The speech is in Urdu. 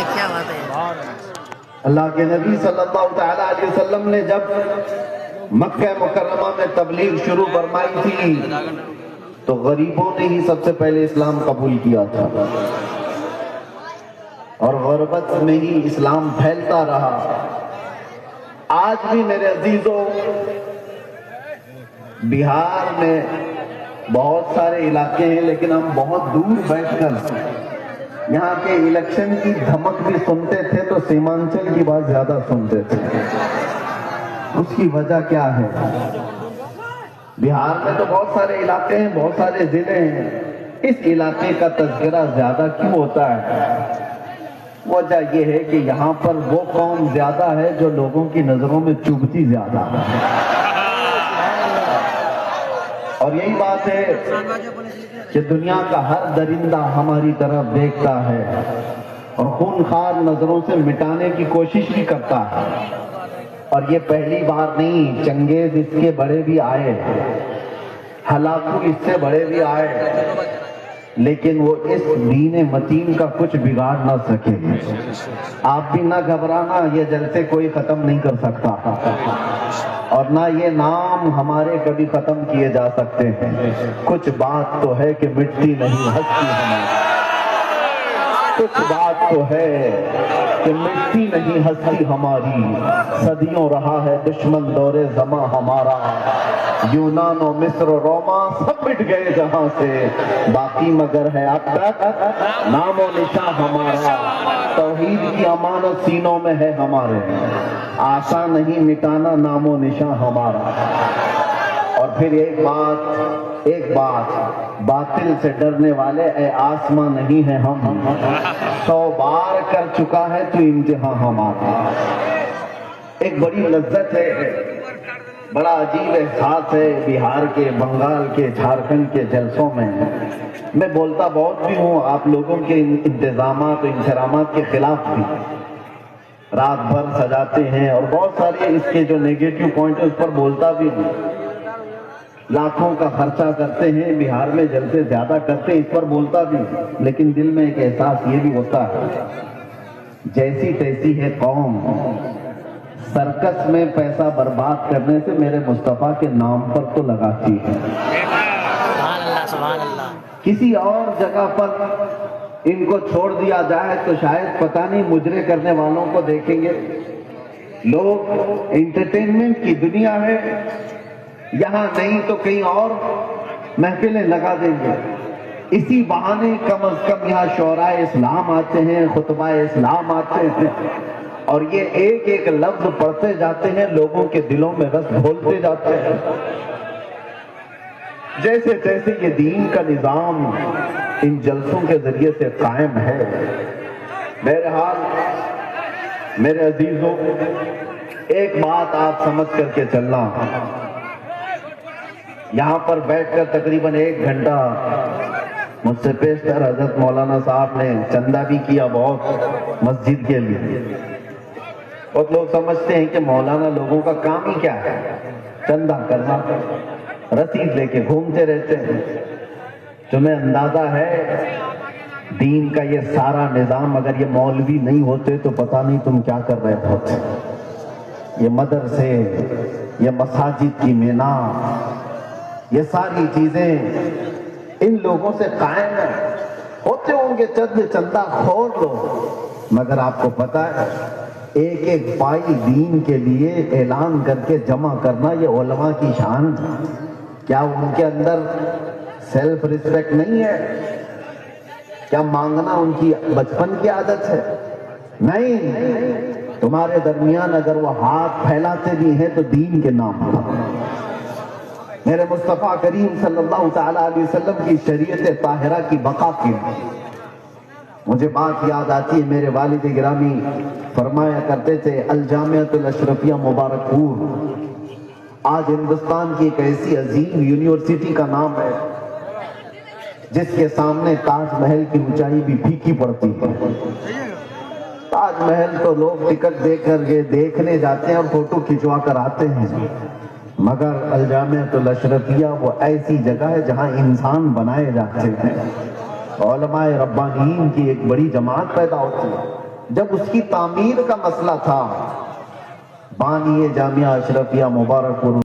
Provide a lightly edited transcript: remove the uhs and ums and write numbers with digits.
کیا بات ہے. اللہ کے نبی صلی اللہ تعالیٰ علیہ وسلم نے جب مکہ مکرمہ میں تبلیغ شروع فرمائی تھی تو غریبوں نے ہی سب سے پہلے اسلام قبول کیا تھا، اور غربت میں ہی اسلام پھیلتا رہا. آج بھی میرے عزیزوں بہار میں بہت سارے علاقے ہیں، لیکن ہم بہت دور بیٹھ کر یہاں کے الیکشن کی دھمک بھی سنتے تھے تو سیمانچل کی بات زیادہ سنتے تھے. اس کی وجہ کیا ہے؟ بہار میں تو بہت سارے علاقے ہیں، بہت سارے ضلع ہیں، اس علاقے کا تذکرہ زیادہ کیوں ہوتا ہے؟ وجہ یہ ہے کہ یہاں پر وہ قوم زیادہ ہے جو لوگوں کی نظروں میں چبھتی زیادہ ہے. اور یہی بات ہے کہ دنیا کا ہر درندہ ہماری طرف دیکھتا ہے اور خونخوار نظروں سے مٹانے کی کوشش بھی کرتا ہے. اور یہ پہلی بار نہیں، چنگیز اس کے بڑے بھی آئے، ہلاکو اس سے بڑے بھی آئے، لیکن وہ اس دین متین کا کچھ بگاڑ نہ سکے. آپ بھی نہ گھبرانا، یہ جلسے کوئی ختم نہیں کر سکتا، اور نہ یہ نام ہمارے کبھی ختم کیے جا سکتے ہیں. کچھ بات تو ہے کہ مٹتی نہیں ہستی ہماری، کچھ بات تو ہے کہ مٹتی نہیں ہستی ہماری. صدیوں رہا ہے دشمن دور زماں ہمارا، یونان و مصر و روما سب مٹ گئے جہاں سے، باقی مگر ہے اب تک نام و نشاں ہمارا. توحید کی امانت سینوں میں ہے ہمارے، آسان نہیں مٹانا نام و نشاں ہمارا. اور پھر ایک بات باطل سے ڈرنے والے اے آسماں نہیں ہے ہم، 100 بار کر چکا ہے تو امتحان ہمارا. ایک بڑی لذت ہے، بڑا عجیب احساس ہے بہار کے، بنگال کے، جھارکھنڈ کے جلسوں میں. میں بولتا بہت بھی ہوں، آپ لوگوں کے انتظامات و انتظامات کے خلاف بھی، رات بھر سجاتے ہیں اور بہت سارے اس کے جو نیگیٹو پوائنٹ ہے اس پر بولتا بھی ہوں. لاکھوں کا خرچہ کرتے ہیں، بہار میں جلسے زیادہ کرتے ہیں، اس پر بولتا بھی ہوں. لیکن دل میں ایک احساس یہ بھی ہوتا ہے، جیسی تیسی ہے قوم، سرکس میں پیسہ برباد کرنے سے میرے مصطفیٰ کے نام پر تو لگاتی ہے. سبحان اللہ. کسی اور جگہ پر ان کو چھوڑ دیا جائے تو شاید پتہ نہیں مجرے کرنے والوں کو دیکھیں گے. لوگ انٹرٹینمنٹ کی دنیا ہے، یہاں نہیں تو کہیں اور محفلیں لگا دیں گے. اسی بہانے کم از کم یہاں شعراء اسلام آتے ہیں، خطبہ اسلام آتے ہیں، اور یہ ایک ایک لفظ پڑھتے جاتے ہیں، لوگوں کے دلوں میں رس گھولتے جاتے ہیں. جیسے جیسے یہ دین کا نظام ان جلسوں کے ذریعے سے قائم ہے. بہرحال میرے عزیزوں، ایک بات آپ سمجھ کر کے چلنا، یہاں پر بیٹھ کر تقریباً 1 گھنٹہ مجھ سے پیشتر حضرت مولانا صاحب نے چندہ بھی کیا بہت مسجد کے لیے. بہت لوگ سمجھتے ہیں کہ مولانا لوگوں کا کام ہی کیا ہے، چندہ کرنا، رسید لے کے گھومتے رہتے ہیں. تمہیں اندازہ ہے دین کا یہ سارا نظام اگر یہ مولوی نہیں ہوتے تو پتہ نہیں تم کیا کر رہے ہوتے. یہ مدرسے، یہ مساجد کی مینا، یہ ساری چیزیں ان لوگوں سے قائم ہیں. ہوتے ہوں گے چندہ خور لو، مگر آپ کو پتہ ہے ایک ایک پائی دین کے لیے اعلان کر کے جمع کرنا یہ علماء کی شان ہے. کیا ان کے اندر سیلف ریسپیکٹ نہیں ہے؟ کیا مانگنا ان کی بچپن کی عادت ہے؟ نہیں. تمہارے درمیان اگر وہ ہاتھ پھیلاتے بھی ہیں تو دین کے نام پر. میرے مصطفیٰ کریم صلی اللہ تعالیٰ علیہ وسلم کی شریعت طاہرہ کی بقا کے لیے مجھے بات یاد آتی ہے. میرے والد گرامی فرمایا کرتے تھے، الجامعۃ الاشرفیہ مبارک پور آج ہندوستان کی ایک ایسی عظیم یونیورسٹی کا نام ہے جس کے سامنے تاج محل کی اونچائی بھی پھیکی پڑتی ہے. تاج محل تو لوگ ٹکٹ دے کر دیکھنے جاتے ہیں اور فوٹو کھنچوا کر آتے ہیں، مگر الجامعۃ الاشرفیہ وہ ایسی جگہ ہے جہاں انسان بنائے جاتے ہیں. علماء ربانیین کی ایک بڑی جماعت پیدا ہوتی ہے. جب اس کی تعمیر کا مسئلہ تھا، بانی جامعہ اشرفیہ مبارک پور